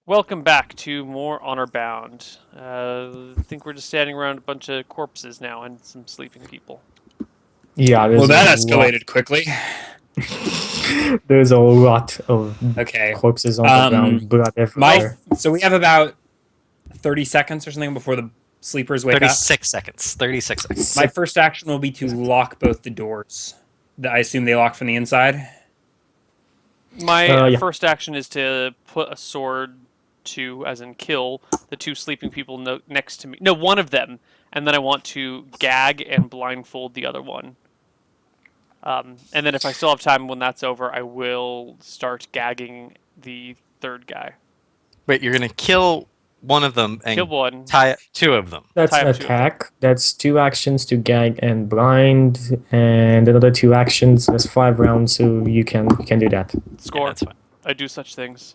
Welcome back to more Honorbound. I think we're just standing around a bunch of corpses now and some sleeping people. Yeah, Well, there's a that lot. escalated quickly. There's a lot of Okay. corpses on the Um, ground, blood Well, everywhere. so we have about 30 seconds or something before the sleepers wake up. 36 seconds. 36 seconds. My first action will be to lock both the doors. I assume they lock from the inside. my Yeah. first action is to put a sword to, as in kill, the two sleeping people next to me. No, one of them. And then I want to gag and blindfold the other one. And then if I still have time when that's over, I will start gagging the third guy. Wait, you're gonna kill one of them and Kill one, tie two of them. That's tie up two of them. attack. That's 2 actions to gag and blind, and another 2 actions. That's 5 rounds, so you can do that. Score. Yeah, that's fine. I do such things.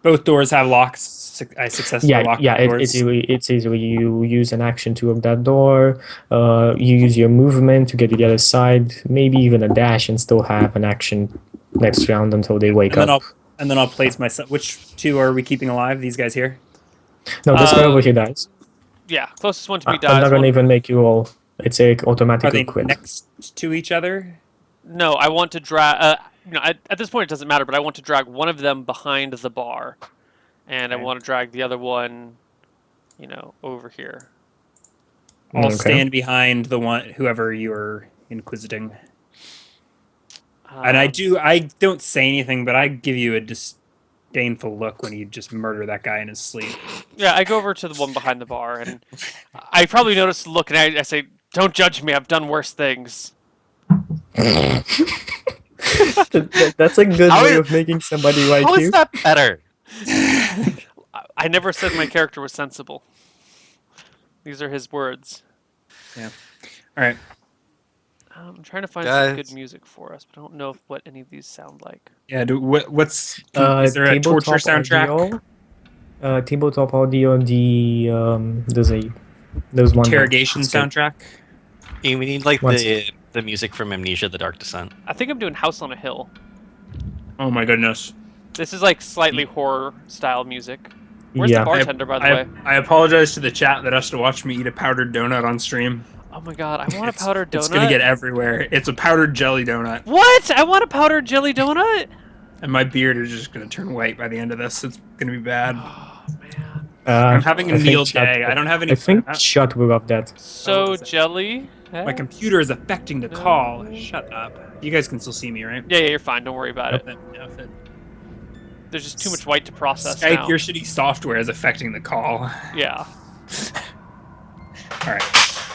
Both doors have locks. I successfully Yeah, locked yeah. the doors. It's easily you use an action to open that door. You use your movement to get to the other side. Maybe even a dash, and still have an action next round until they wake and then up. I'll place myself. Which two are we keeping alive? These guys here. No, this guy over here dies. Yeah, closest one to me I'm dies. not gonna One- even make you roll. It's a Are automatically they quit. next to each other? No, I want to drag. At this point, it doesn't matter, but I want to drag one of them behind the bar, and I Okay. want to drag the other one, over here. I'll Okay. stand behind the one, whoever you're inquisiting. And Um, I don't say anything, but I give you a disdainful look when you just murder that guy in his sleep. Yeah, I go over to the one behind the bar, and I probably notice the look, and I say, "Don't judge me. I've done worse things." That's a good How way is- of making somebody like How you. is that better? I never said my character was sensible. These are his words. All right. I'm trying to find some good Guys. music for us, but I don't know what any of these sound like. Yeah. Is there a torture soundtrack? Tabletop audio. There's one. Interrogation It's good. soundtrack? You mean like Once- the music from Amnesia: The Dark Descent? I think I'm doing House on a Hill. Oh my goodness. This is like slightly horror style music. Where's Yeah. the bartender, by the way? I apologize to the chat that has to watch me eat a powdered donut on stream. Oh my god, I want a powdered donut. It's gonna get everywhere. It's a powdered jelly donut, What? I want a powdered jelly donut? and my beard is just gonna turn white by the end of this. It's gonna be bad. Oh man. I'm having a I think meal Chat- day. I don't have any. I think Chat will love that. So is it? jelly? My computer is affecting the call. Shut up. You guys can still see me, right? Yeah, you're fine. Don't worry about it. If There's just too much white to process Skype, now. your shitty software is affecting the call. Yeah. All right.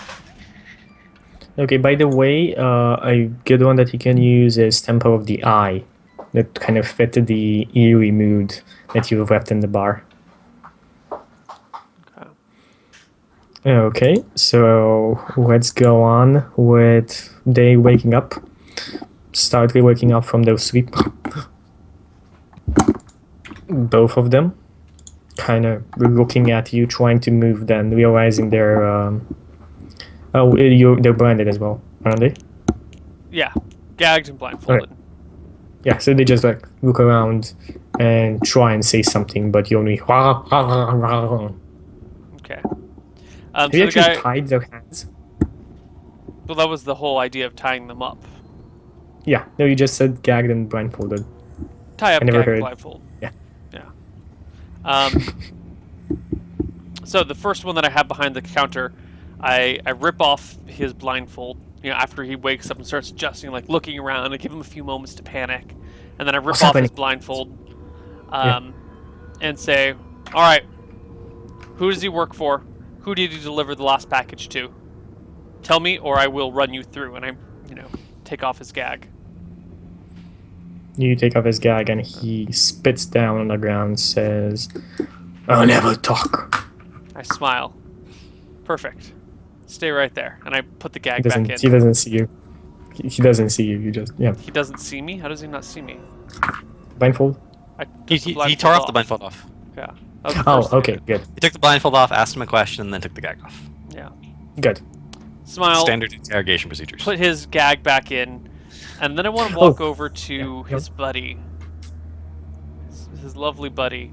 Okay. By the way, a good one that you can use is Tempo of the Eye. That kind of fit the eerie mood that you've left in the bar. Okay. Okay, so let's go on with they waking up. Starkly waking up from their sleep. Both of them kind of looking at you, trying to move, then realizing they're they're blinded as well, aren't they? Yeah. Gagged and blindfolded. Yeah, so they just like look around and try and say something, but you only. Have Okay. you So the actually guy. tied their hands? Well, that was the whole idea of tying them up. Yeah, no, you just said gagged and blindfolded. Tie up, I never gag, heard. blindfold. Yeah. Yeah. So the first one that I have behind the counter, I rip off his blindfold. After he wakes up and starts adjusting, like looking around, I give him a few moments to panic, and then I rip What's off his happening? blindfold, Yeah. and say, "All right, who does he work for? Who did he deliver the last package to? Tell me, or I will run you through." And I, take off his gag. You take off his gag and he spits down on the ground and says, I'll never talk. I smile. Perfect. Stay right there, and I put the He gag back in. doesn't see you. He doesn't see you. You just, yeah. He doesn't see me? How does he not see me? Blindfold? I took He, the he blindfold tore off the blindfold off. Yeah. That was the Oh, first thing I okay, did. good. He took the blindfold off, asked him a question, and then took the gag off. Yeah. Good. Smile. Standard interrogation procedures. Put his gag back in, and then I want to walk Oh. over to Yeah, his buddy, his lovely buddy,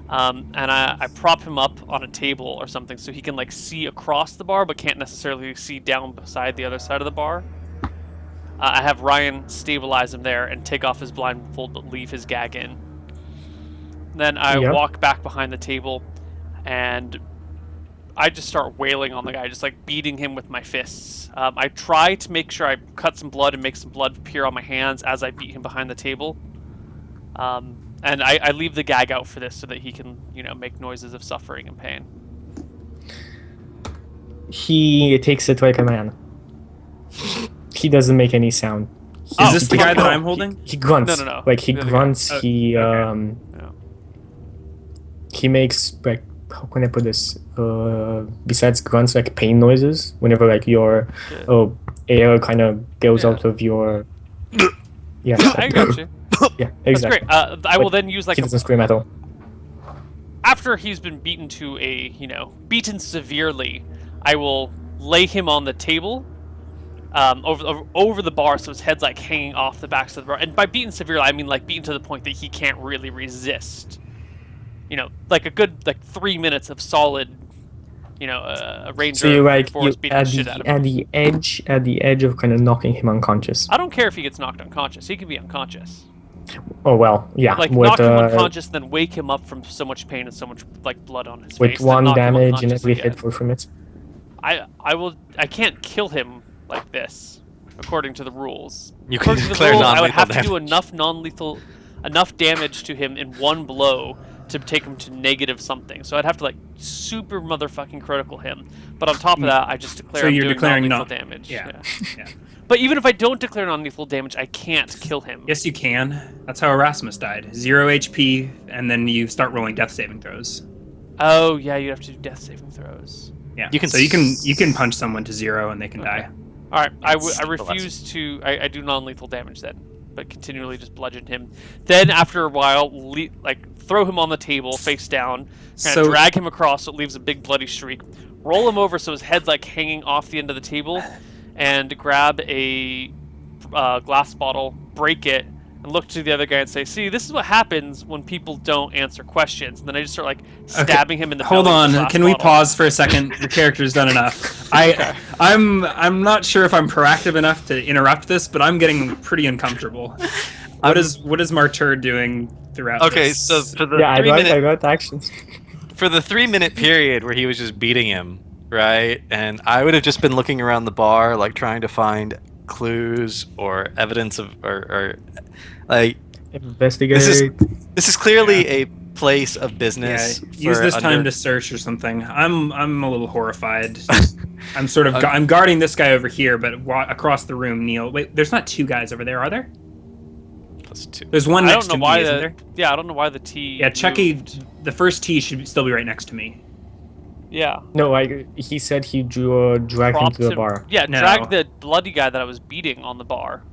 And I prop him up on a table or something so he can like see across the bar but can't necessarily see down beside the other side of the bar. I have Ryan stabilize him there and take off his blindfold but leave his gag in. Then I Yeah. walk back behind the table and I just start wailing on the guy, just like beating him with my fists. I try to make sure I cut some blood and make some blood appear on my hands as I beat him behind the table. And I leave the gag out for this so that he can, make noises of suffering and pain. He takes it like a man. He doesn't make any sound. Is this the guy that no. I'm holding? He grunts. No. Like he The other guy. grunts. Oh, He okay. he makes like, how can I put this? Besides grunts, like pain noises. Whenever like your air kind of goes Yeah. out of your. Yeah. I got you. Yeah, That's exactly. great. I will then use like He doesn't scream at all. after he's been beaten to beaten severely, I will lay him on the table, over the bar, so his head's like hanging off the backs of the bar. And by beaten severely, I mean like beaten to the point that he can't really resist. Like a good 3 minutes of solid, a ranger So you're like force beating the shit out of him. at the edge of kind of knocking him unconscious. I don't care if he gets knocked unconscious. He can be unconscious. Oh well, yeah. Like with knock him unconscious, then wake him up from so much pain and so much like blood on his with face. then one knock him damage in unconscious every again. hit for 3 minutes. I can't kill him like this, according to the rules. You can According to the declare rules, I would non-lethal have to do damage. enough damage to him in one blow to take him to negative something. So I'd have to like super motherfucking critical him. But on top of that, I just declare So I'm you're doing declaring non-lethal non- damage. Yeah. Yeah. But even if I don't declare non-lethal damage, I can't kill him. Yes, you can. That's how Erasmus died. 0 HP, and then you start rolling death saving throws. Oh yeah, you have to do death saving throws. Yeah. You can So you can punch someone to 0 and they can die. All right, I Simple refuse to. I do non-lethal damage then, but continually just bludgeon him. Then after a while, throw him on the table face down, kind of drag him across so it leaves a big bloody streak. Roll him over so his head's like hanging off the end of the table, and grab a glass bottle, break it, and look to the other guy and say, "See, this is what happens when people don't answer questions." And then I just start like stabbing him in the. Hold belly with the on, glass can we bottle. pause for a second? Your character's done enough. I'm not sure if I'm proactive enough to interrupt this, but I'm getting pretty uncomfortable. What is Martyr doing throughout Okay, this? so for the Yeah, I 3 minute got actions. for the 3 minute period where he was just beating him, right? And I would have just been looking around the bar, like trying to find clues or evidence of, or like Investigate. this is clearly a place of business. Use for this time under- to search or something. I'm a little horrified. I'm sort of I'm guarding this guy over here, but across the room, Neil. Wait, there's not 2 guys over there, are there? Plus 2. There's one I next don't know to why me, isn't the there? yeah I don't know why the T. Yeah, Chucky. moved. The first T should still be right next to me. Yeah. No, he said he dragged him Propped to the him- bar. Yeah, No. drag the bloody guy that I was beating on the bar.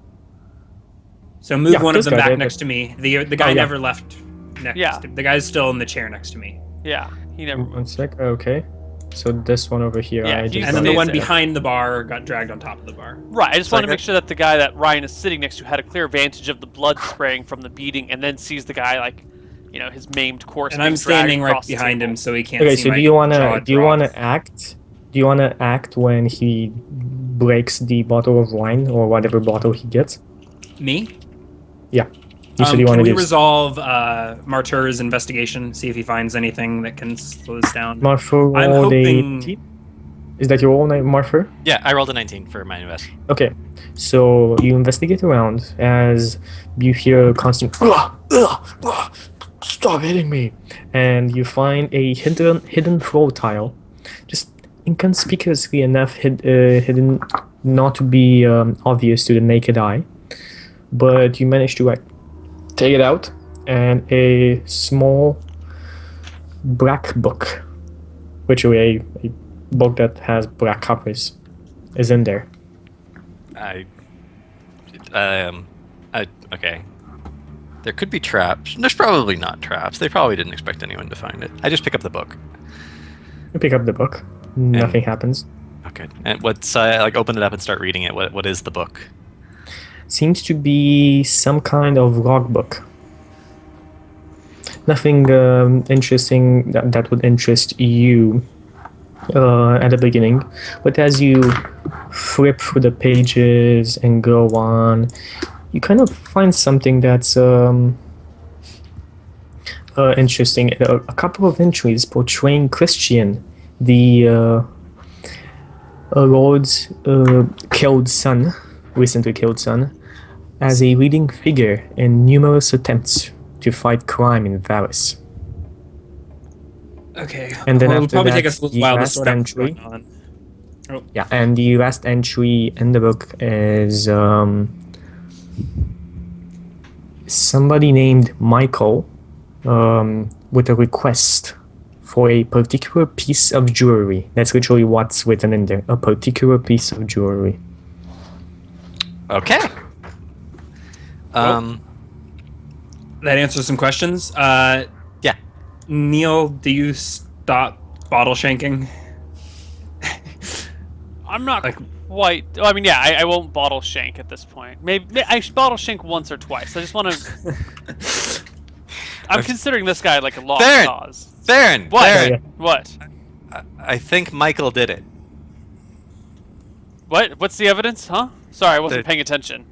So move Yeah, one of this them guy back did, next to me. The guy yeah. never left. Next. Yeah. The guy's still in the chair next to me. Yeah, he never. One sec. Okay. So this one over here. Yeah, I he's- just And then got the it. one there. behind the bar got dragged on top of the bar. Right, I just So want to I make sure that the guy that Ryan is sitting next to had a clear advantage of the blood spraying from the beating, and then sees the guy like, his maimed corpse. And I'm being standing dragged right across the behind table. him, so he can't Okay, see so my do you jaw wanna drop. act? Do you wanna act when he breaks the bottle of wine or whatever bottle he gets? Me? Yeah. You said you Can wanna we do resolve Martyr's investigation? See if he finds anything that can slow this down. Marfer I'm rolled hoping- a. Is that your own Marfer? Yeah, I rolled a 19 for my invest. Okay, so you investigate around as you hear a constant "Ugh, ugh, ugh, stop hitting me," and you find a hidden throw tile, just inconspicuously enough hidden not to be obvious to the naked eye, but you manage to take it out, and a small black book, which is a book that has black covers, is in there. Okay. There could be traps. There's probably not traps. They probably didn't expect anyone to find it. I just pick up the book. You pick up the book. Nothing happens. Okay. And what's open it up and start reading it. What is the book? Seems to be some kind of logbook. nothing interesting that would interest you at the beginning, but as you flip through the pages and go on, you kind of find something that's interesting. A couple of entries portraying Christian, the Lord's recently killed son, as a leading figure in numerous attempts to fight crime in Valis. Okay. And then well, it'll after probably that, take us a little the while to last sort out what's entry. going on. Oh, Yeah, and the last entry in the book is somebody named Michael with a request for a particular piece of jewelry. That's literally what's written in there. A particular piece of jewelry. Okay. that answers some questions. Yeah. Neil, do you stop bottle shanking? I'm not Like- quite. I mean, yeah, I won't bottle shank at this point. Maybe I should bottle shank once or twice. I just want to. I'm considering this guy like a lost Theron! cause. Theron! What? Theron! Yeah. What? I think Michael did it. What? What's the evidence? Huh? Sorry, I wasn't The- paying attention.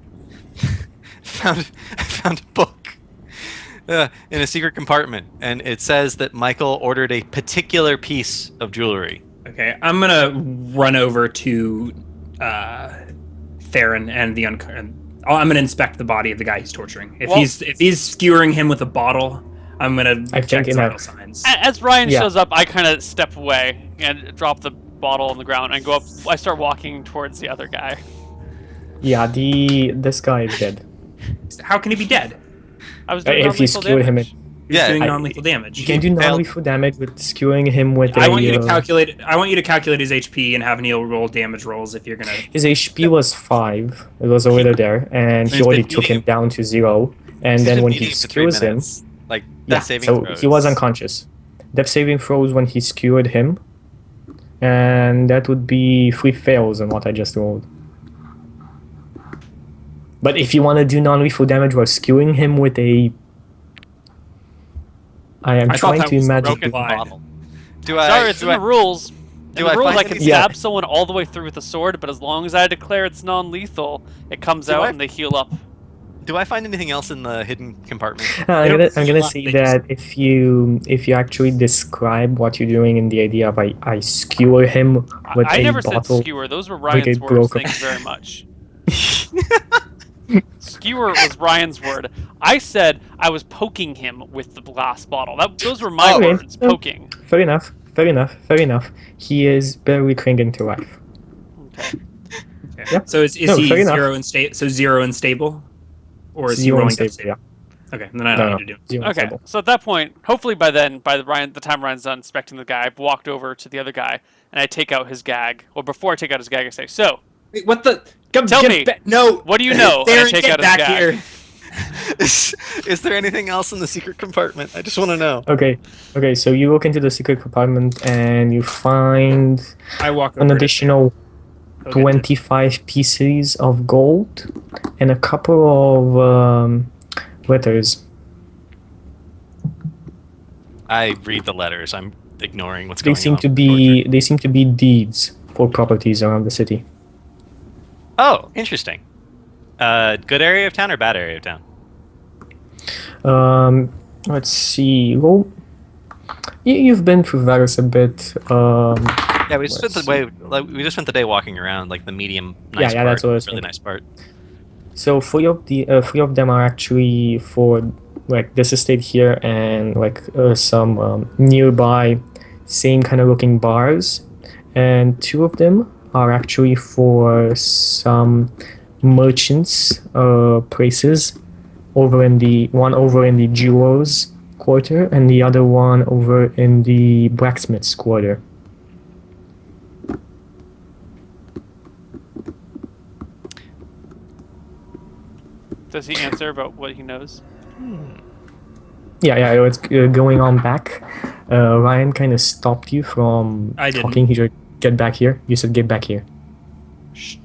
I found a book in a secret compartment, and it says that Michael ordered a particular piece of jewelry. Okay, I'm gonna run over to Theron and the I'm gonna inspect the body of the guy he's torturing. If Well- he's skewering him with a bottle, I'm gonna I check think his in vital a- signs. As Ryan Yeah. shows up, I kind of step away and drop the bottle on the ground and go up. I start walking towards the other guy. Yeah, this guy is dead. How can he be dead? I was doing If you non-lethal skewer him, damage. He's Yeah, doing I- non-lethal damage. you can do failed. non-lethal damage with skewing him with I a. want you to calculate. I want you to calculate his HP and have Neil roll damage rolls if you're gonna. His HP was 5. It was already there, and he He's already been took him beating down to 0. And He's then been when he beating for 3 skewers him, minutes. Like, yeah, death saving so throws. he was unconscious. Death saving throws when he skewered him, and that would be 3 fails on what I just rolled. But if you want to do non-lethal damage while skewing him with a, I am I thought trying that to was imagine. broken line. Bottle. Do I? Sorry, it's do in I- the rules. In do the I rules, find I can anything- stab someone all the way through with a sword, but as long as I declare it's non-lethal, it comes Do out I- and they heal up. Do I find anything else in the hidden compartment? I'm don't gonna heal up, say they that if you actually describe what you're doing in the idea of I skewer him with I a never said bottle. skewer. Those were like a Ryan's words. broken- Thank you very much. Skewer was Ryan's word. I said I was poking him with the glass bottle. Those were my Okay. words. Poking. Fair enough. Fair enough. Fair enough. He is barely clinging to life. Okay. Yeah. So is No, he fair enough. zero and stable, or is he Zero rolling and death stable, save? Okay, then I don't No, need to do. Zero and Okay. stable. So at that point, hopefully by then, the time Ryan's done inspecting the guy, I've walked over to the other guy and I take out his gag. Well, before I take out his gag, I say, "So, Wait, what the? Come Tell get me, no. what do you know?" And I Theron, take get out his back gag. here. Is there anything else in the secret compartment? I just want to know. Okay. Okay. So you look into the secret compartment and you find I walk over. an to- additional He'll get to- 25 pieces of gold and a couple of letters. I read the letters. I'm ignoring what's They going seem on. to with be torture. deeds for properties around the city. Oh, interesting. Good area of town or bad area of town? Let's see. Well, you've been through Varus a bit. Yeah, we just spent Let's we just spent the day walking around, like the medium nice yeah, part, that's what I was really thinking. nice part. So three of them are actually for like this estate here and like some nearby same kind of looking bars, and 2 of them are actually for some merchants places over in the jewelers quarter and the other one over in the blacksmiths quarter. Does he answer about what he knows? Yeah, it's going on back. Ryan kind of stopped you from I didn't. talking. He said, "Get back here." You said, "Get back here."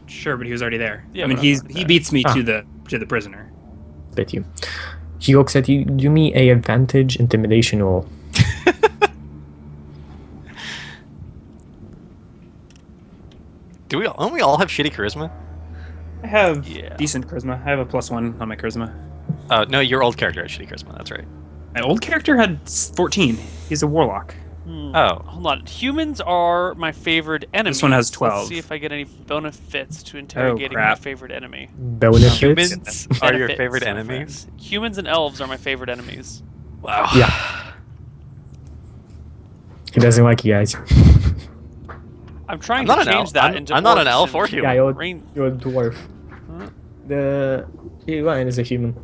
Sure, but he was already there. Yeah, I mean, but I'm already he there. beats me Ah. to the prisoner. Bit you. He looks at you. Do me a advantage intimidation roll. Don't we all have shitty charisma? I have Yeah. decent charisma. I have a +1 on my charisma. No, your old character has shitty charisma. That's right. My old character had 14. He's a warlock. Oh, Hold on. Humans are my favorite enemy. This one has 12. Let's see if I get any benefits to interrogating my crap. favorite enemy. Benefits. humans are your Benefits, favorite my enemies. friend. Humans and elves are my favorite enemies. Wow. Yeah. He doesn't like you guys. I'm trying I'm to not an change elf. that I'm, into I'm not an orcs elf or and human. Yeah, you're, rain- you're a dwarf. Huh? The Ryan is a human.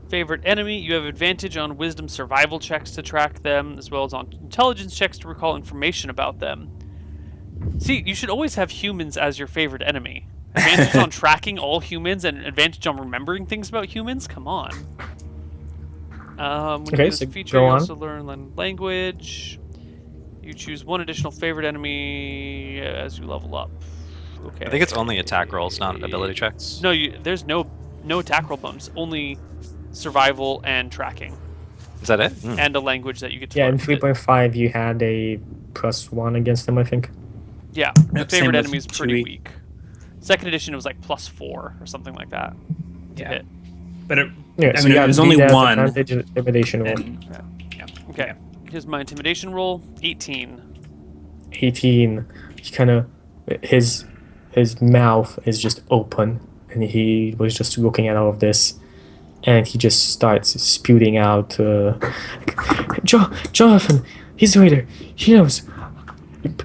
Favorite enemy, you have advantage on wisdom survival checks to track them, as well as on intelligence checks to recall information about them. See, you should always have humans as your favorite enemy. Advantage on tracking all humans and advantage on remembering things about humans? Come on. When you Okay, use so this feature, go you on. also learn language. You choose one additional favorite enemy as you level up. Okay. I think it's only attack rolls, not ability checks. No, there's no attack roll bonus. Only survival and tracking, Is that it? Hmm. and a language that you get to Yeah, in learn. 3.5 you had a +1 against them, I think. Yeah, the Yep, same favorite with enemy is pretty Chewie. weak. Second edition, it was like +4 or something like that to Yeah. hit. But it, Yeah, I so mean, you it was have only these as one. advantage intimidation roll. And, Okay, here's my intimidation roll, 18. 18. He kind of his mouth is just open, and he was just looking at all of this, and he just starts spewing out. Jonathan, he's the leader. He knows.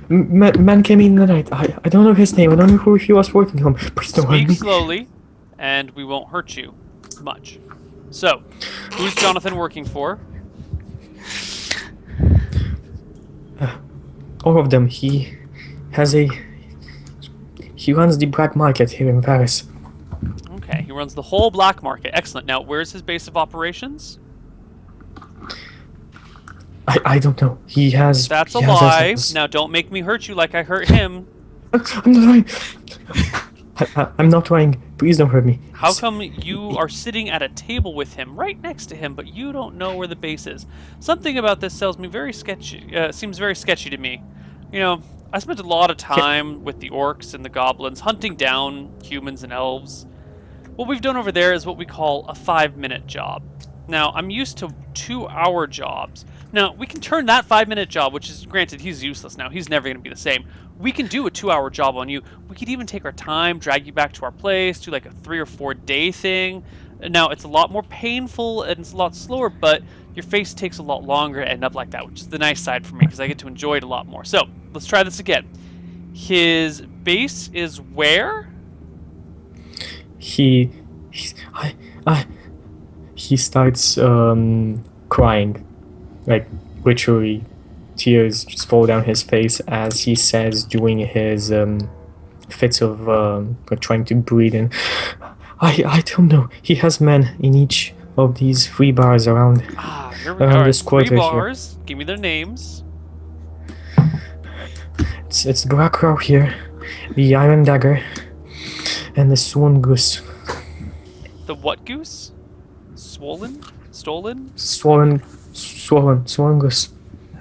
Man came in the night. I don't know his name. I don't know who he was working on. Please don't hurt Speak me. slowly, and we won't hurt you much. So, who's Jonathan working for? All of them. He runs the black market here in Paris. Okay, he runs the whole black market. Excellent. Now, where's his base of operations? I don't know. He has. That's a he has lie. us- Now, don't make me hurt you like I hurt him. I'm not lying. I'm not lying. Please don't hurt me. How come you are sitting at a table with him, right next to him, but you don't know where the base is? Something about this seems very sketchy to me. You know, I spent a lot of time with the orcs and the goblins hunting down humans and elves. What we've done over there is what we call a 5-minute job. Now, I'm used to 2-hour jobs. Now, we can turn that 5-minute job, which is, granted, he's useless now. He's never going to be the same. We can do a 2-hour job on you. We could even take our time, drag you back to our place, do like a 3 or 4 day thing. Now, it's a lot more painful and it's a lot slower, but your face takes a lot longer to end up like that, which is the nice side for me because I get to enjoy it a lot more. So, let's try this again. His base is where? He starts crying, like literally tears just fall down his face as he says during his fits of like trying to breathe in. I don't know. He has men in each of these 3 bars around. Here we Around are. this 3 quarter here. bars. Give me their names. It's the Black Crow here, the Iron Dagger, and the Swan Goose. The what goose? Swollen? Stolen? Swan Goose.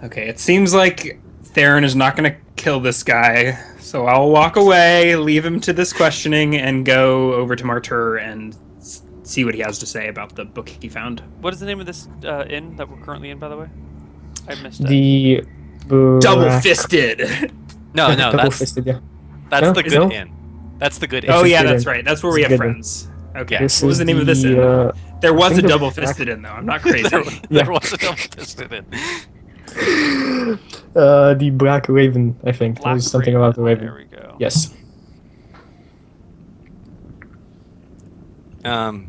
Okay, it seems like Theron is not going to kill this guy, so I'll walk away, leave him to this questioning, and go over to Martyr and see what he has to say about the book he found. What is the name of this inn that we're currently in, by the way? I missed it. The Double-fisted! No, double-fisted, yeah. that's No, the is good it? inn. That's the good It's inn. Oh a yeah, good that's inn. right. That's where It's we a have good inn. friends. Okay. This What was is the name of this inn? There was I a think the double-fisted inn, though. I'm not crazy. There was a double fisted inn. the Black Raven, I think. Black There's something Raven. about the Raven. There we go. Yes. Black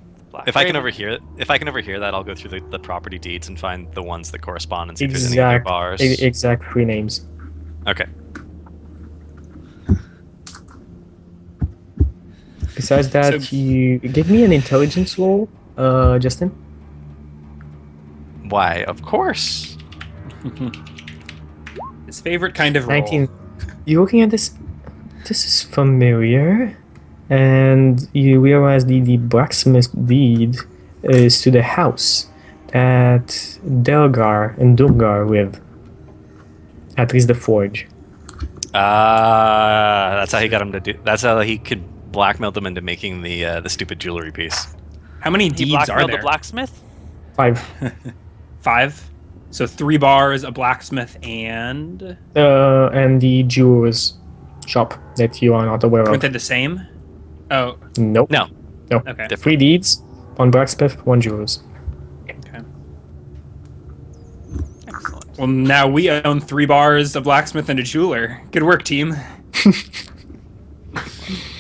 If I can Raven. overhear that, I'll go through the property deeds and find the ones that correspond and see if there's any other Exact, bars. exact 3 names. Okay. Besides that, So- you give me an intelligence roll, Justin. Why? Of course. His favorite kind of roll. 19. You looking at this? This is familiar. And you realize the blacksmith deed is to the house that Delgar and Dungar live. At least the forge. That's how he got him to do. That's how he could blackmail them into making the stupid jewelry piece. How many He deeds are blackmailed there? the blacksmith. 5. 5. So 3 bars, a blacksmith, and And the jewelers shop that you are not aware weren't of. they the same? Oh, Nope. No, No. okay. 3 deeds, 1 blacksmith, 1 jewelers. Okay. Excellent. Well, now we own 3 bars, a blacksmith, and a jeweler. Good work, team.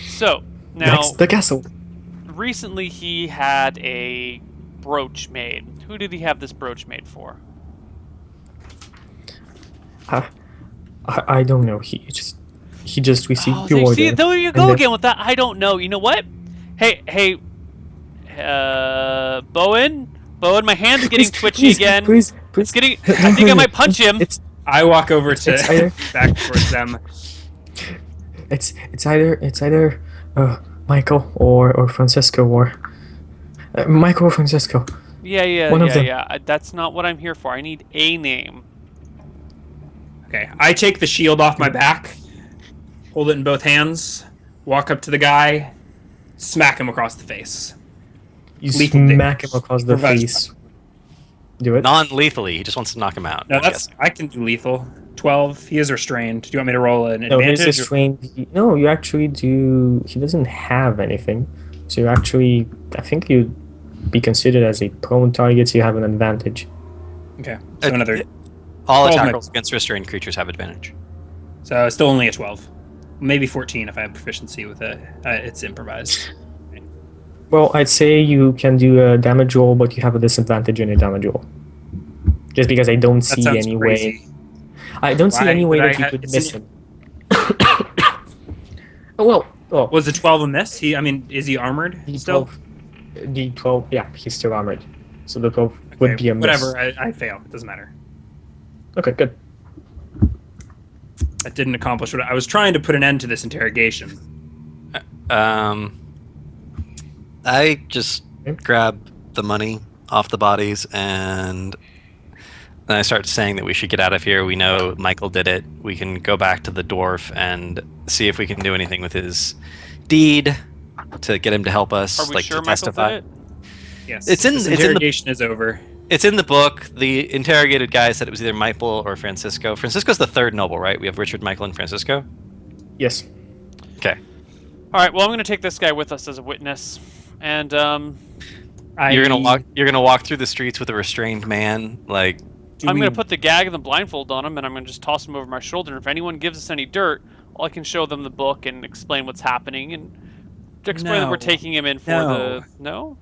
So now, Next, the castle. recently he had a brooch made. Who did he have this brooch made for? I don't know. He just received Oh, the order. see, there you and go then- again with that. I don't know. You know what? Hey, Bowen, my hand's getting twitchy please, again. Please. It's getting. I think I might punch him. I walk over to It's either- back towards them. It's either Michael or Francisco or Michael or Francisco. Yeah, One of them. That's not what I'm here for. I need a name. Okay, I take the shield off my back, hold it in both hands, walk up to the guy, smack him across the face. You Lethal smack him damage. across the Revenge. face. Do it. non-lethally. He just wants to knock him out. No, I'm that's guessing. I can do lethal. 12. He is restrained. Do you want me to roll an No, here's advantage? his train. No, you actually do. He doesn't have anything, so you actually. I think you'd be considered as a prone target. So you have an advantage. Okay, so another. All 12 attack might- rolls against restrained creatures have advantage. So still only a 12. Maybe 14 if I have proficiency with it. It's improvised. Well, I'd say you can do a damage roll, but you have a disadvantage in your damage roll. Just because I don't That see sounds any crazy. way. I don't see Why any way would I that you ha- could it's miss in- him. Oh, Was the 12 a miss? Is he armored still? D12. Yeah, he's still armored. So the 12 would Okay, be a miss. whatever. I fail. It doesn't matter. Okay, good. That didn't accomplish what I was trying to put an end to this interrogation. I just Okay. grab the money off the bodies and then I start saying that we should get out of here. We know Michael did it. We can go back to the dwarf and see if we can do anything with his deed to get him to help us, Are we like sure to Michael testify. did it? Yes. It's in- this it's in the- interrogation is over. It's in the book. The interrogated guy said it was either Michael or Francisco. Francisco's the third noble, right? We have Richard, Michael, and Francisco. Yes. Okay. All right. Well, I'm going to take this guy with us as a witness, and You're gonna walk through the streets with a restrained man, like I'm going to put the gag and the blindfold on him, and I'm going to just toss him over my shoulder. And if anyone gives us any dirt, I can show them the book and explain what's happening and explain that we're No. taking him in for No. the no.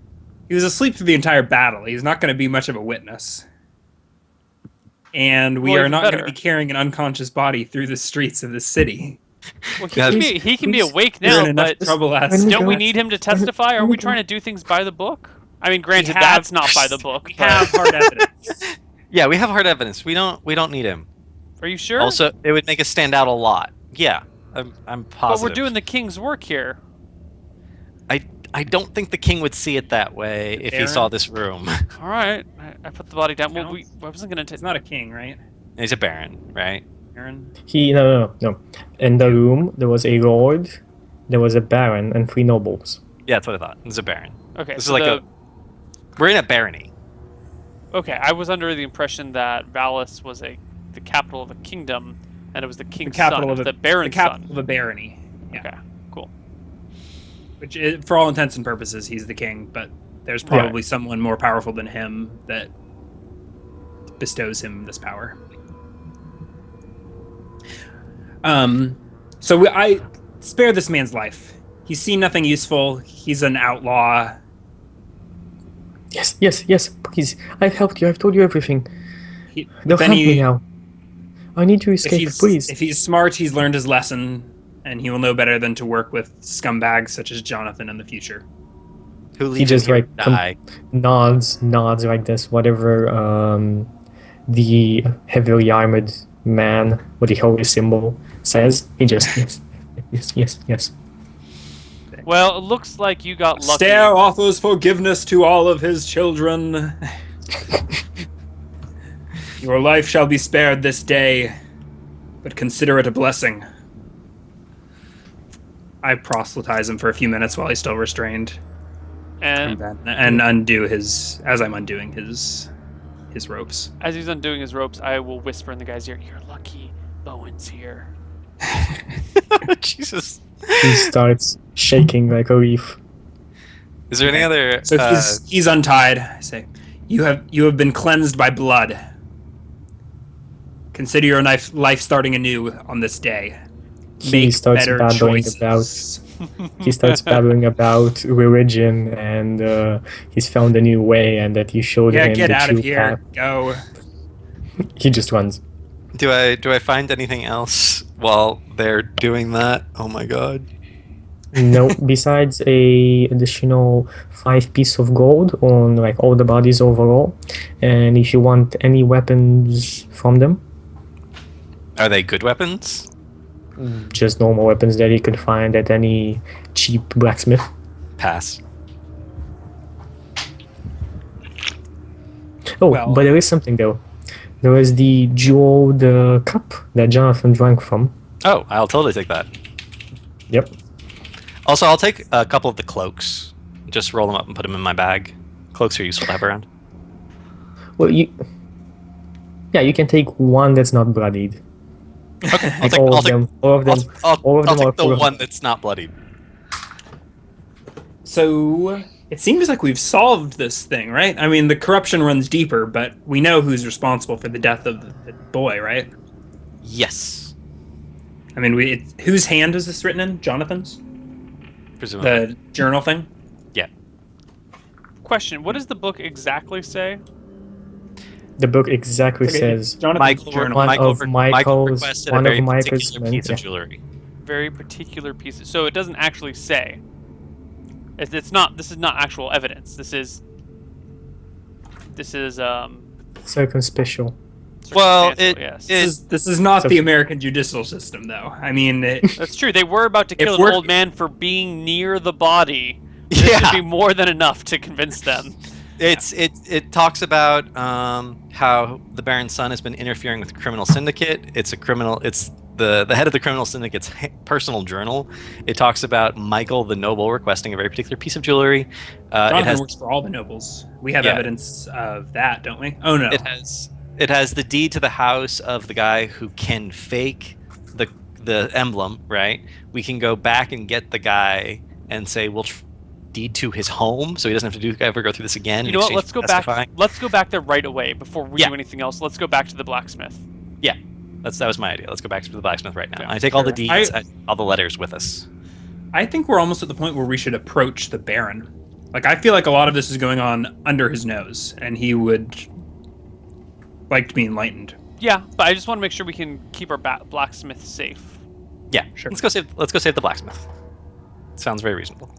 He was asleep through the entire battle. He's not going to be much of a witness. And we Well, are even not going to better. be carrying an unconscious body through the streets of the city. Well, Please- he can be please. awake We're now, in enough but trouble as When we don't go- we need him to testify? Are we we trying to do things by the book? I mean, granted, have- that's not by the book. We but- have hard evidence. yeah, we have hard evidence. We don't need him. Are you sure? Also, it would make us stand out a lot. Yeah, I'm but positive. we're doing the king's work here. I don't think the king would see it that way if he Baron? saw this room. All right, I put the body down. Well, Counts? I wasn't gonna take. He's not a king, right? He's a baron, right? Aaron? No. In the room, there was a lord, there was a baron, and 3 nobles. Yeah, that's what I thought. He's a baron. Okay, This is so like we're in a barony. Okay, I was under the impression that Valis was the capital of the kingdom, and it was the The king's capital son, of the baron's the capital son. of a barony. Yeah. Okay, cool. Which, is, for all intents and purposes, he's the king, but there's probably someone more powerful than him that bestows him this power. So I spare this man's life. He's seen nothing useful. He's an outlaw. Yes, please. I've helped you, I've told you everything. Don't then help me now. I need to escape, please. If he's smart, he's learned his lesson, and he will know better than to work with scumbags such as Jonathan in the future. Who leaves He just him here like to die? nods like this. Whatever the heavily armored man with the holy symbol says, he just yes. Well, it looks like you got lucky. Stare offers forgiveness to all of his children. Your life shall be spared this day, but consider it a blessing. I proselytize him for a few minutes while he's still restrained, And and undo his as I'm undoing his ropes. as he's undoing his ropes, I will whisper in the guy's ear, "You're lucky Bowen's here." Jesus. He starts shaking like a leaf. Is there any other? So he's untied. I say, you have been cleansed by blood. Consider your life starting anew on this day. He Make starts better babbling choices. He starts babbling about religion and he's found a new way and that you showed Yeah, him get the out true of here. path. Go. He just runs. Do I find anything else while they're doing that? Oh my god. No, besides a additional 5 pieces of gold on like all the bodies overall, and if you want any weapons from them, Are they good weapons? just normal weapons that you could find at any cheap blacksmith. Pass. Oh, Well- but there is something though. There is the jeweled cup that Jonathan drank from. Oh, I'll totally take that. Yep. Also, I'll take a couple of the cloaks. Just roll them up and put them in my bag. Cloaks are useful to have around. Well, you can take one that's not bloodied. Okay, Like all of them I'll are take the full of- one that's not bloodied. So it seems like we've solved this thing, right? I mean, the corruption runs deeper, but we know who's responsible for the death of the boy, right? Yes. I mean, whose hand is this written in? Jonathan's? Presumably. The journal thing? Yeah. Question: what does the book exactly say? The book exactly Okay, says Jonathan's Michael, journal. One Michael, of Michael Michael's- requested one a of very Michael's particular men, piece yeah. of jewelry. Very particular pieces. So it doesn't actually say. It's not. This is not actual evidence. This is. circumspecial. Well, circumstantial, it- yes. This is not So- the American judicial system, though. I mean, That's true. They were about to If kill an we're- old man for being near the body. This Yeah. should be more than enough to convince them. It talks about how the Baron's son has been interfering with the criminal syndicate. It's a criminal. It's the head of the criminal syndicate's personal journal. It talks about Michael the noble requesting a very particular piece of jewelry. It Jonathan has works for all the nobles. We have Yeah. evidence of that, don't we? Oh no. it has the deed to the house of the guy who can fake the emblem. Right. We can go back and get the guy and say we'll deed to his home, so he doesn't have to ever go through this again. You in know what? exchange Let's for go back. testifying. Let's go back there right away before we Yeah. do anything else. Let's go back to the blacksmith. That was my idea. Let's go back to the blacksmith right now. Okay, I take all the sure. deeds, all the letters with us. I think we're almost at the point where we should approach the Baron. Like, I feel like a lot of this is going on under his nose, and he would like to be enlightened. Yeah, but I just want to make sure we can keep our blacksmith safe. Yeah, Sure. Let's go save the blacksmith. Sounds very reasonable.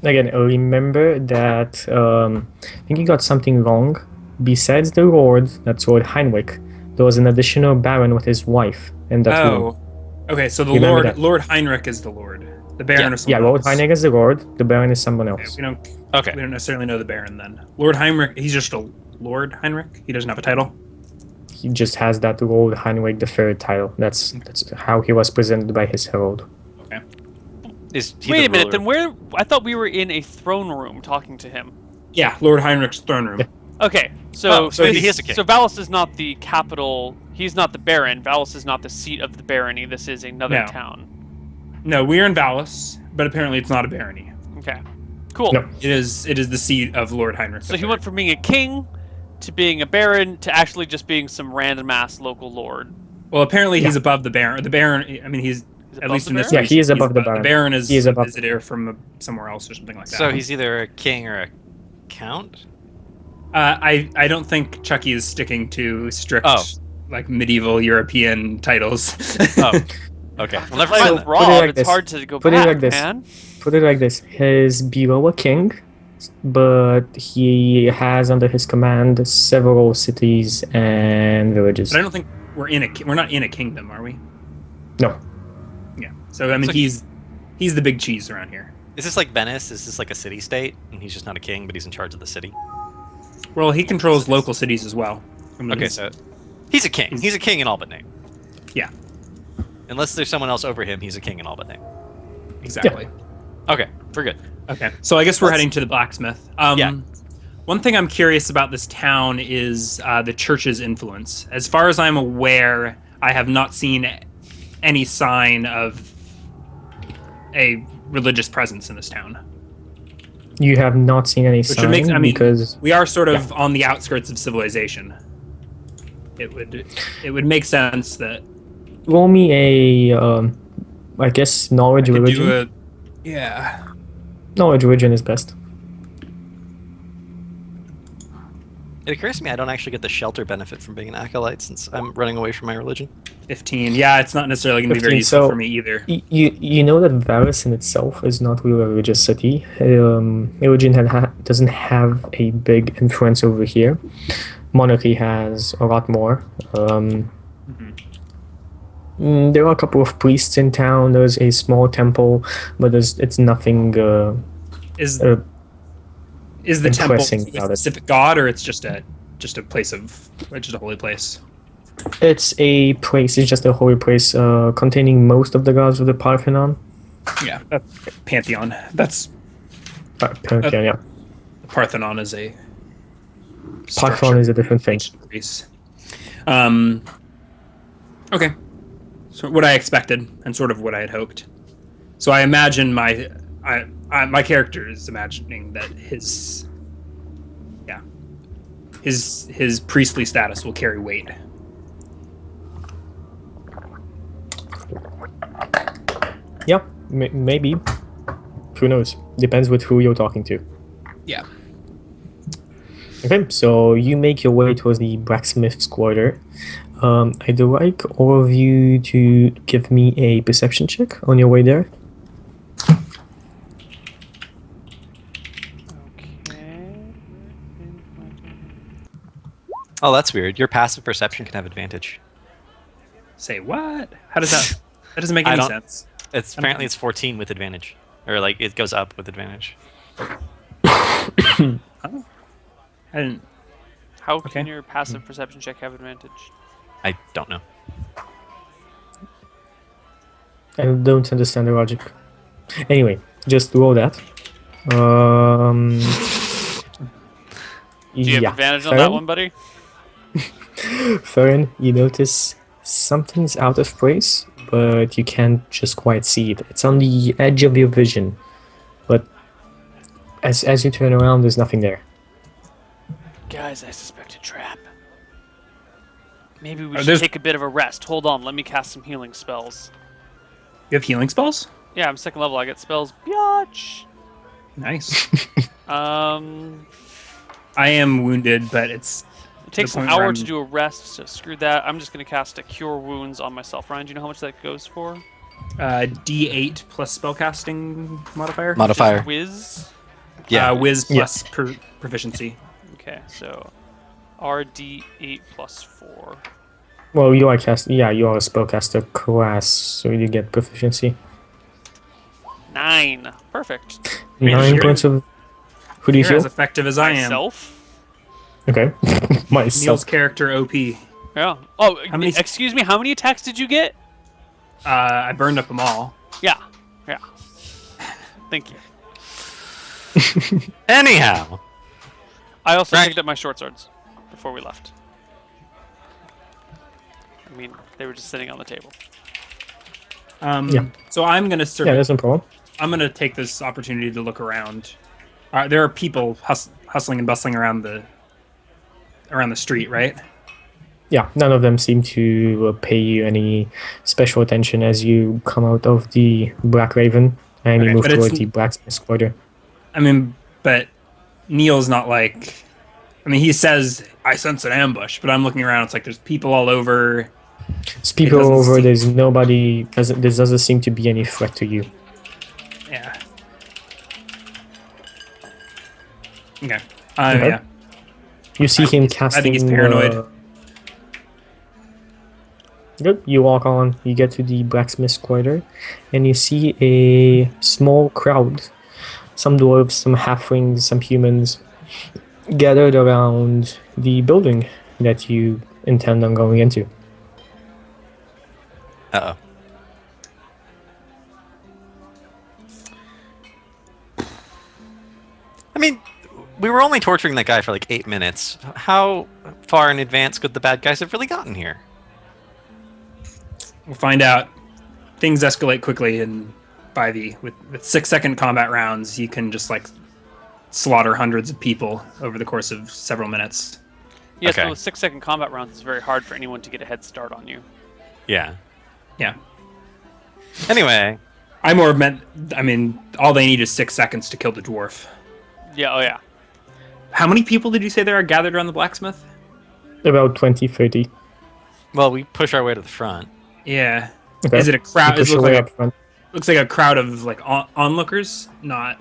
Again, remember that I think you got something wrong. Besides the Lord, that's Lord Heinrich, there was an additional Baron with his wife in that room. Okay, so the Remember that. Lord Heinrich is the Lord. The Baron Yeah. is someone Yeah, Lord else. Heinrich is the Lord, the Baron is someone Okay, else. we don't Okay. necessarily know the Baron then. Lord Heinrich, he's just a Lord Heinrich. He doesn't have a title. He just has that Lord Heinrich the Third title. That's how he was presented by his herald. Okay. Is he Wait the a minute. ruler? Then where? I thought we were in a throne room talking to him. Yeah, Lord Heinrich's throne room. Yeah. Okay, so Oh, so he is a king. So Valis is not the capital. He's not the Baron. Valis is not the seat of the barony. This is another No. town. No, we are in Valis, but apparently it's not a barony. Okay, cool. No. It is the seat of Lord Heinrich. So he went from being a king to being a baron to actually just being some random ass local lord. Well, apparently he's above the Baron. The Baron, I mean, he's He's at above least the in this Baron? Yeah, he is region, above he's the Baron. The Baron is He is a above- visitor from somewhere else or something like that. So he's either a king or a count. I don't think Chucky is sticking to strict Oh. like medieval European titles. Oh, okay. Well, never Like mind. So- then. put it Rob, like it's this. hard to go Put it back, like this. man. Put it like this: he's below a king, but he has under his command several cities and villages. But I don't think we're not in a kingdom, are we? No. Yeah. So I mean, So- he's the big cheese around here. Is this like Venice? Is this like a city-state, and he's just not a king, but he's in charge of the city? Well, he controls local cities as well. I mean, Okay, so he's a king. He's a king in all but name. yeah, Unless there's someone else over him, he's a king in all but name. exactly. Okay, we're good. Okay, so I guess we're heading to the blacksmith. Yeah. One thing I'm curious about this town is the church's influence. As far as I'm aware, I have not seen any sign of a religious presence in this town. You have not seen any Which sign would make, I mean, because we are sort of on the outskirts of civilization. It would make sense that roll me a, I guess knowledge could religion. do a yeah. Knowledge religion is best. It occurs to me I don't actually get the shelter benefit from being an acolyte since I'm running away from my religion. 15. Yeah, it's not necessarily going to be 15, very useful so for me either. You know that Varus in itself is not really a religious city. Religion doesn't have a big influence over here. Monarchy has a lot more. There are a couple of priests in town. There's a small temple, but it's nothing. Is the temple impressing to a about it. specific god, or it's just a place of just a holy place? It's a place. It's just a holy place containing most of the gods of the Parthenon. Yeah, pantheon. That's Pantheon, yeah. Parthenon is a Parthenon is a different thing. ancient Greece. Okay, so what I expected and sort of what I had hoped. So I imagine my character is imagining that his priestly status will carry weight. Yeah, maybe. Who knows? Depends with who you're talking to. Yeah. Okay, so you make your way towards the blacksmith's quarter. I'd like all of you to give me a perception check on your way there. Okay. Oh, that's weird. Your passive perception can have advantage. Say what? How does that? That doesn't make I any don't- sense. It's apparently it's 14 with advantage, or like it goes up with advantage. I didn't. How Okay. can your passive perception check have advantage? I don't know. I don't understand the logic. Anyway, just roll that. Do you have yeah. advantage on that one, buddy? Farron, you notice something's out of place, but you can't just quite see it. It's on the edge of your vision, but as you turn around, there's nothing there. Guys, I suspect a trap. Maybe we there's- should take a bit of a rest. Hold on, let me cast some healing spells. You have healing spells? Yeah, I'm second level. I get spells. Biatch. Nice. It I am wounded, but it's takes the an point where hour to I'm- do a rest, so screw that. I'm just gonna cast a Cure Wounds on myself. Ryan, do you know how much that goes for? D8 plus spellcasting modifier. Modifier. Whiz. Yeah. Whiz plus proficiency. Okay, so RD8 plus 4. Well, you are a spellcaster class, so you get proficiency. 9. Perfect. 9 you're- points of. Who do you You're feel? as effective as I am. Myself? Okay, myself. Neil's character OP. Yeah. Oh, How many- excuse me, how many attacks did you get? I burned up them all. Yeah. Yeah. Thank you. Anyhow, I also Right. picked up my short swords before we left. I mean, they were just sitting on the table. Yeah. So I'm gonna Yeah, that's no problem. I'm gonna take this opportunity to look around. There are people hustling and bustling around the street, right? Yeah, none of them seem to pay you any special attention as you come out of the Black Raven and you Okay, move but it's- toward the Blacksmith's quarter. I mean, but Neil's not like. I mean, he says, "I sense an ambush," but I'm looking around. It's like there's people all over. There's people doesn't over. seem- There's nobody. There doesn't seem to be any threat to you. Yeah. Okay. Okay. Yeah. You see him casting. I think he's paranoid. Good. You walk on. You get to the blacksmith's quarter, and you see a small crowd some dwarves, some halflings, some humans gathered around the building that you intend on going into. Uh-oh. I mean, we were only torturing that guy for like 8 minutes. How far in advance could the bad guys have really gotten here? We'll find out. Things escalate quickly in 5e. With 6-second combat rounds, you can just like slaughter hundreds of people over the course of several minutes. Yes, Okay. but with 6-second combat rounds, it's very hard for anyone to get a head start on you. Yeah. Yeah. Anyway, I mean, all they need is 6 seconds to kill the dwarf. Yeah, oh yeah. How many people did you say there are gathered around the blacksmith? About 20, 30. well, we push our way to the front. Yeah. Okay. Is it a crowd? You push It looks your way like up front. looks like a crowd of like onlookers, not.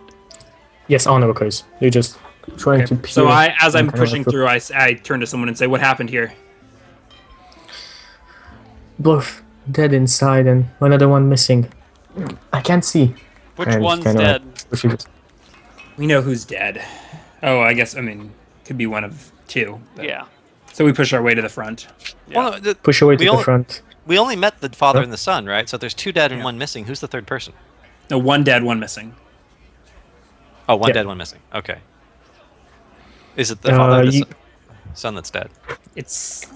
Yes, onlookers. They're just trying to peer. So as I'm and kind of pushing like, through, I turn to someone and say, "What happened here?" Both dead inside and another one missing. I can't see. Which And one's kinda dead? pushes- We know who's dead. Oh, I mean, could be one of two. but- Yeah. So we push our way to the front. Yeah. Well, no, Push your way to We the only- front. we only met the father Huh? and the son, right? So if there's 2 dead and Yeah. 1 missing, who's the third person? No, one dead, one missing. Oh, 1 Yeah. dead, 1 missing. Okay. Is it the father or the son that's dead? It's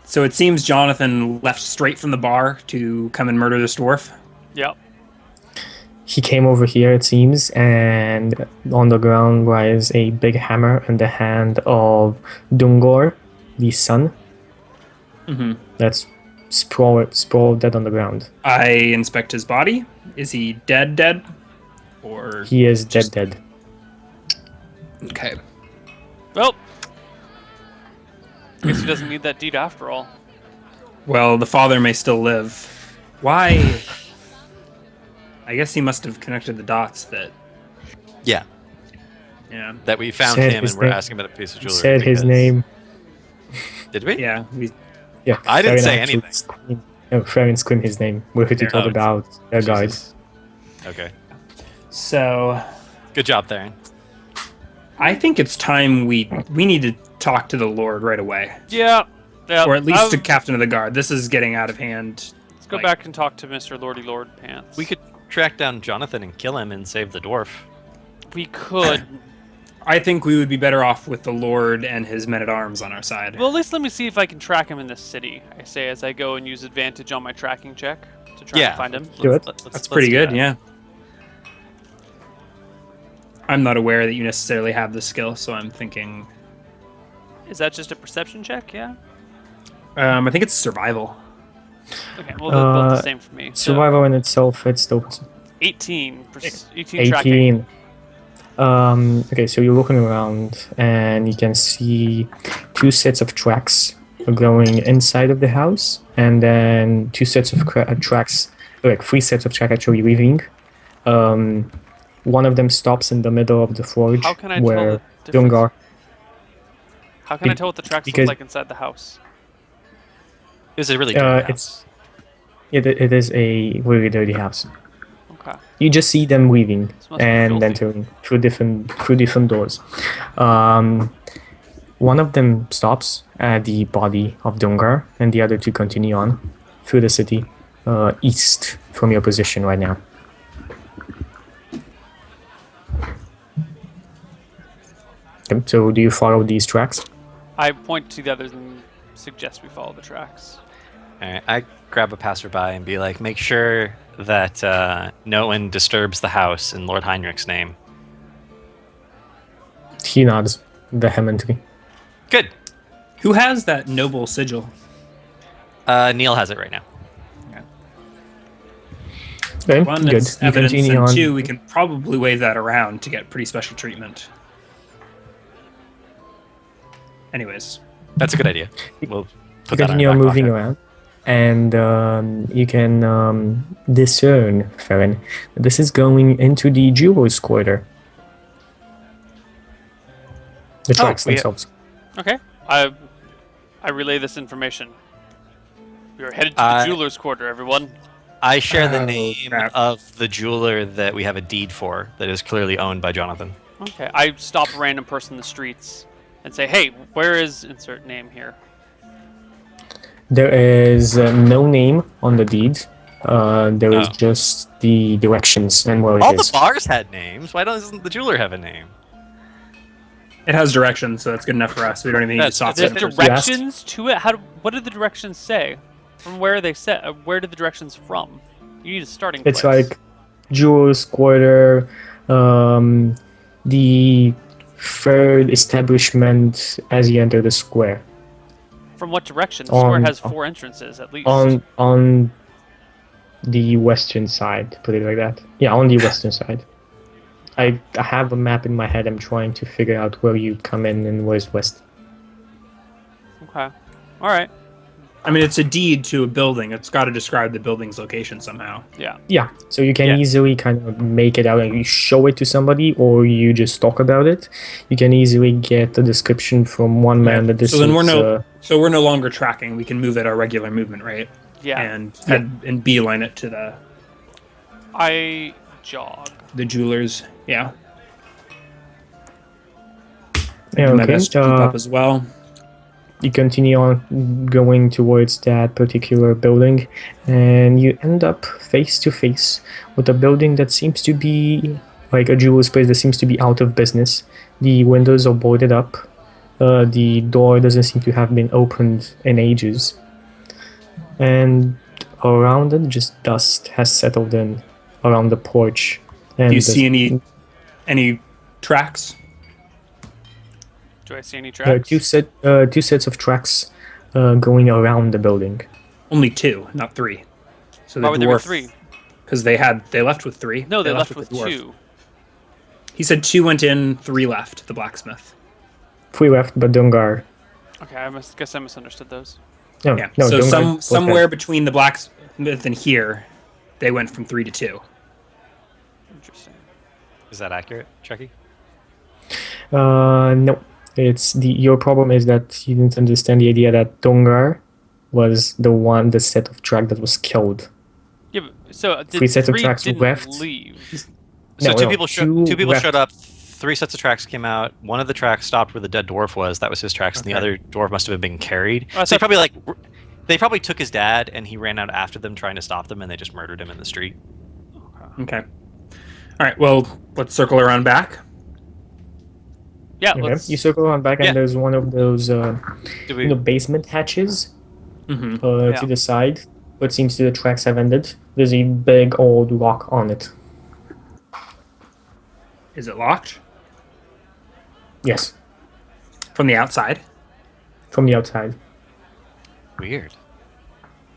so it seems Jonathan left straight from the bar to come and murder this dwarf. Yep. He came over here, it seems, and on the ground was a big hammer in the hand of Dungor, the son. Mm-hmm. That's sprawled dead on the ground. I inspect his body. Is he dead? Or He is Just- dead. okay? Well, guess he doesn't need that deed after all. Well, the father may still live. Why? I guess he must have connected the dots that. Yeah. Yeah. That we found Said him his and we're name. asking about a piece of jewelry. Said his because- name. Did we? Yeah. We. Yeah, I didn't Farron say actually anything. screamed- No, Farron screamed his name. We're here to Yeah. talk Oh, about their guide. Jesus. Okay. So Good job, Theron. I think it's time we need to talk to the Lord right away, Yeah. Yeah. or at least the I'll- captain of the guard. This is getting out of hand. Let's go like- back and talk to Mr. Lordy Lord Pants. We could track down Jonathan and kill him and save the dwarf. We could. I think we would be better off with the Lord and his men at arms on our side. Well, at least let me see if I can track him in this city. I say as I go and use advantage on my tracking check to try Yeah. and find him. Do it. That's pretty do good. that. Yeah. I'm not aware that you necessarily have the skill, so I'm thinking. Is that just a perception check? Yeah. I think it's survival. Okay. Well, they're both the Uh, same for me. So Survival in itself, it's still 18. 18 tracking. 18. Okay, so you're looking around and you can see 2 sets of tracks going inside of the house, and then 2 sets of tracks, like 3 sets of tracks actually leaving. One of them stops in the middle of the forge How can I tell where the difference? Dungar. How can I Be- tell what the tracks look because- like inside the house? This is a really dirty house. It's it is a really dirty house. Okay. You just see them leaving This must be and filthy. entering through different doors. One of them stops at the body of Dungar, and the other 2 continue on through the city, east from your position right now. Okay, so do you follow these tracks? I point to the others and suggest we follow the tracks. Alright, I grab a passerby and be like, make sure that no one disturbs the house in Lord Heinrich's name. He nods vehemently. Good. Who has that noble sigil? Neil has it right now. Okay, One, good. it's You evidence, continue and on. 2, we can probably wave that around to get pretty special treatment. Anyways, That's a good idea. We'll You put that on continue our on back moving pocket. around, and you can discern, Farron, that this is going into the jeweler's quarter. The tracks we- themselves. Okay. I relay this information. We are headed to the I- jeweler's quarter, everyone. I share the Oh, name crap. of the jeweler that we have a deed for that is clearly owned by Jonathan. Okay, I stop a random person in the streets and say, "Hey, where is insert name here?" There is no name on the deed. There is Oh. just the directions and where it All the is. bars had names. Why doesn't the jeweler have a name? It has directions, so that's good enough for us. We don't even need to That's- stop. There's that's it. it. directions to it. What did the directions say? From where are they set? Where did the directions from? You need a starting It's place. like Jewel's Quarter, the third establishment as you enter the square. From what direction? The square On- has 4 entrances at least. On the western side, put it like that. Yeah, on the western side. I have a map in my head. I'm trying to figure out where you come in and where's west. Okay. All right. I mean, it's a deed to a building. It's got to describe the building's location somehow. Yeah. Yeah, so you can Yeah. easily kind of make it out and you show it to somebody, or you just talk about it. You can easily get a description from one man that this So then is. we're no longer tracking. We can move at our regular movement, right? Yeah. And beeline it to I jog. the jewelers. Yeah. Yeah, Do my okay. best to keep up as well. You continue on going towards that particular building, and you end up face to face with a building that seems to be like a jeweler's place that seems to be out of business. The windows are boarded up. The door doesn't seem to have been opened in ages. And around it, just dust has settled in around the porch. And Do you see any tracks? Do I see any There are tracks? two sets of tracks going around the building. Only 2, not 3. So Why would there be 3? Because they left with 3. No, they left with the dwarf. 2. He said 2 went in, 3 left. The blacksmith. 3 left, but Dungar. Okay, guess I misunderstood those. No, Yeah. no. so Dungar was somewhere there. between the blacksmith and here, they went from 3 to 2. Interesting. Is that accurate, Chucky? No. Your problem is that you didn't understand the idea that Dungar was the set of track that was killed. Yeah, but, so did 3 sets of 3 tracks didn't left. leave? So No, two no, people two left. showed up. 3 sets of tracks came out. One of the tracks stopped where the dead dwarf was. That was his tracks, and the Okay. other dwarf must have been carried. Oh, I So thought- they probably took his dad, and he ran out after them trying to stop them, and they just murdered him in the street. Okay. All right. Well, let's circle around back. Yeah, Okay. let's. You circle around back, and Yeah. there's one of those Do we? basement hatches Mm-hmm. Yeah. to the side. But seems to the tracks have ended. There's a big old lock on it. Is it locked Yes, from the outside? from the outside. Weird.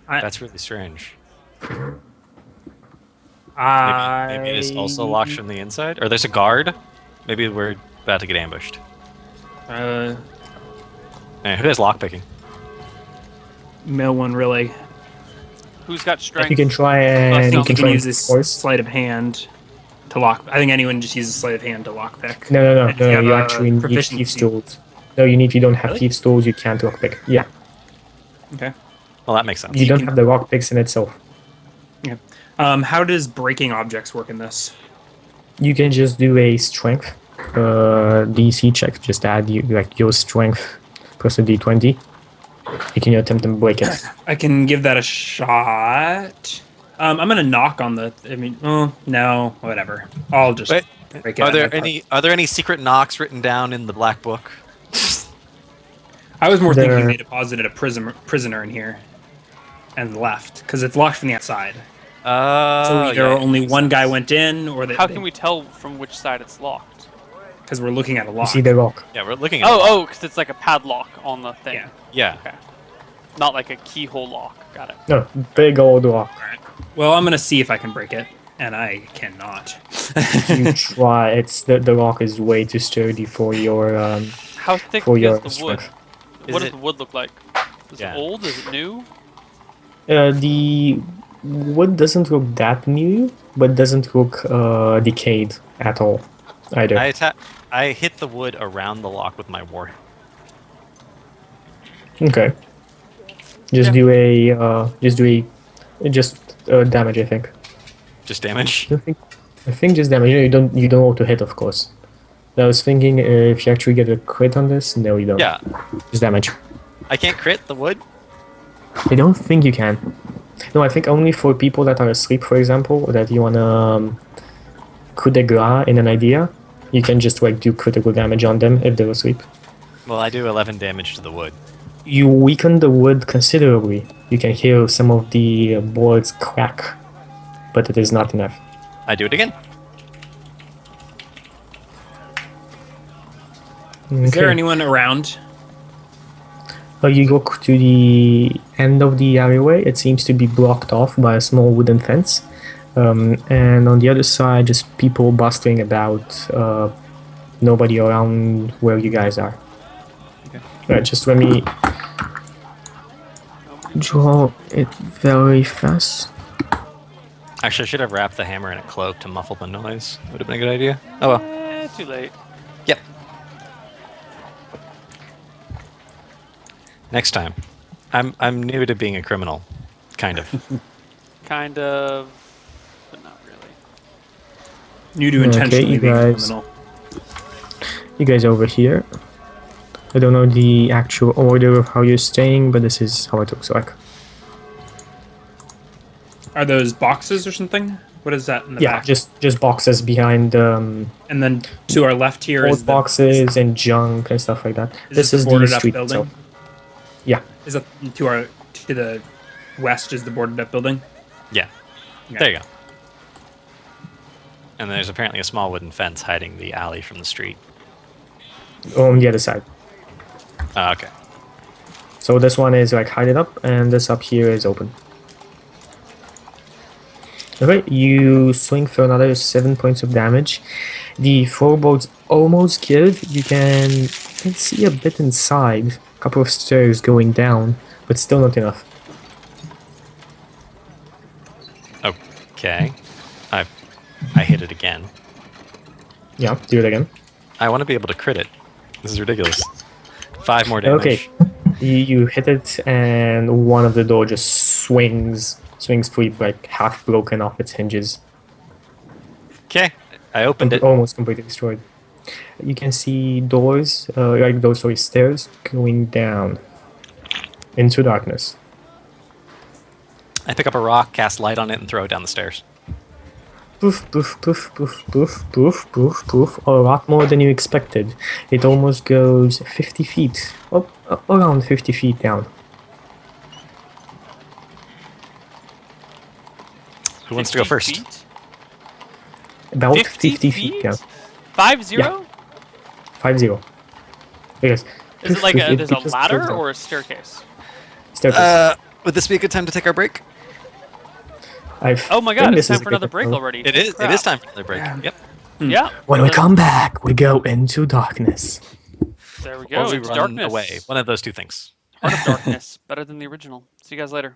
I- That's really strange. Maybe it is I also locked from the inside, or there's a guard. Maybe we're about to get ambushed. Uh, Who has lockpicking? no one really. Who's got strength? You can try I and think you can try use and this force. sleight of hand to lock. I think anyone just uses sleight of hand to lockpick. No. If you have You a actually need proficiency. thieves tools. No, you don't have Really? thieves tools. You can't lockpick. Yeah, Okay. Well, that makes sense. you don't can- have the lockpicks in itself. Yeah. How does breaking objects work in this? You can just do a strength DC check. Just add your strength plus a D20. You can attempt to break it. I can give that a shot. I'm gonna knock on the. I mean, oh no, whatever. I'll just Wait, break it. Are there any secret knocks written down in the black book? I was more There- thinking they deposited a prisoner in here, and left because it's locked from the outside. So either yeah, only makes one sense. guy went in, or they. How can we tell from which side it's locked? Because we're looking at a You lock. see the lock. Yeah, we're looking at. Oh, because it's like a padlock on the thing. Yeah. Yeah. Okay. Not like a keyhole lock. Got it. No, big old lock. Well, I'm gonna see if I can break it, and I cannot. You try. It's the lock is way too sturdy for your How thick for is your the wood? strength. What Is does the wood look like? Is Yeah. it old? Is it new? The wood doesn't look that new, but doesn't look decayed at all either. I hit the wood around the lock with my war. Okay. Just Yeah. do a Just damage, I think. Just damage. I think just damage. You don't want to hit, of course. I was thinking if you actually get a crit on this, no, you don't. Yeah. Just damage. I can't crit the wood. I don't think you can. No, I think only for people that are asleep, for example, that you wanna coup de grace in an idea, you can just like do critical damage on them if they're asleep. Well, I do 11 damage to the wood. You weaken the wood considerably. You can hear some of the boards crack, but it is not enough. I do it again. Is there Okay. anyone around? You look to the end of the alleyway. It seems to be blocked off by a small wooden fence. And on the other side, just people bustling about. Nobody around where you guys are. Okay. Right, just let me draw it very fast. Actually, I should have wrapped the hammer in a cloak to muffle the noise. Would have been a good idea. Oh well. Too late. Yep. Next time. I'm new to being a criminal, kind of. Kind of, but not really. New to Okay, intentionally you being a guys. criminal. You guys over here. I don't know the actual order of how you're staying, but this is how it looks like. Are those boxes or something? What is that in the Yeah, back? just boxes behind And then to our left here old is the boxes and junk and stuff like that. Is This is the boarded up street building? itself. Yeah. Is that to the west is the boarded up building? Yeah. Okay. There you go. And there's apparently a small wooden fence hiding the alley from the street. On the other side. Oh, okay. So this one is like hide it up, and this up here is open. Okay, you swing for another 7 points of damage. The floorboards almost killed. You can see a bit inside. A couple of stairs going down, but still not enough. Okay. I hit it again. Yeah, do it again. I want to be able to crit it. This is ridiculous. 5 more damage. Okay, you hit it, and one of the door just swings free, like half broken off its hinges. Okay. I opened it. Almost completely destroyed. You can see doors, stairs going down into darkness. I pick up a rock, cast light on it, and throw it down the stairs. Poof, poof, poof, poof, poof, poof, poof, poof. A lot more than you expected. It almost goes 50 feet, around 50 feet down. Who wants to go 50 first? feet? About 50 50 feet down. 5-0? Yeah. 5-0. Yes. Is it like there's a just goes ladder down. or a staircase? Staircase. Would this be a good time to take our break? Oh my god, it's time for another break already. It is. It Crap. is time for another break. Yep. Yeah. When we then come back, we go into darkness. There we go. Or we Into run darkness. away. One of those two things. Heart of Darkness. Better than the original. See you guys later.